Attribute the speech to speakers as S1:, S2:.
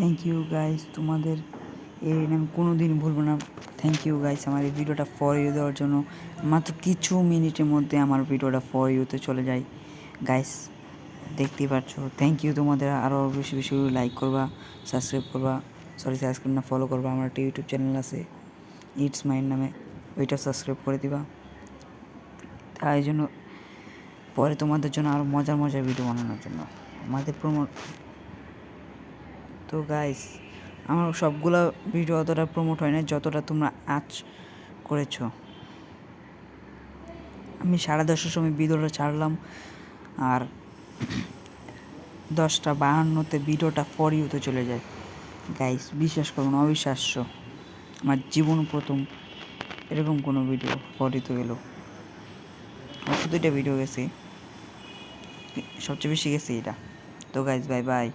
S1: Thank you guys, তোমাদের এই আমি কোনো দিন ভুলবো না। থ্যাংক ইউ গাইস আমার এই ভিডিওটা ফর ইউ দেওয়ার জন্য। মাত্র কিছু মিনিটের মধ্যে আমার ভিডিওটা ফর ইউতে চলে যায় গাইস, দেখতেই পাচ্ছ। থ্যাংক ইউ তোমাদের। আরও বেশি বেশি লাইক করবা, সাবস্ক্রাইব করবা, সাবস্ক্রাইব না ফলো করবা। আমার একটা ইউটিউব চ্যানেল আছে ইটস মাইন্ড নামে, ওইটা সাবস্ক্রাইব করে দিবা। তাই জন্য পরে তোমাদের জন্য আরও মজার মজার ভিডিও বানানোর জন্য আমাদের প্রমোট। তো গাইস আমার সবগুলো ভিডিও অতটা প্রমোট হয় না যতটা তোমরা আজ করেছো। আমি 10:30 সময় ভিডিওটা ছাড়লাম আর 10:52 ভিডিওটা ফর ইউতে চলে যায় গাইস। বিশ্বাস করুন, অবিশ্বাস্য। আমার জীবন প্রথম এরকম কোনো ভিডিও ফর ইউতে গেল। শুধু এটা ভিডিও গেছে, সবচেয়ে বেশি গেছে এটা। তো গাইস বাই বাই।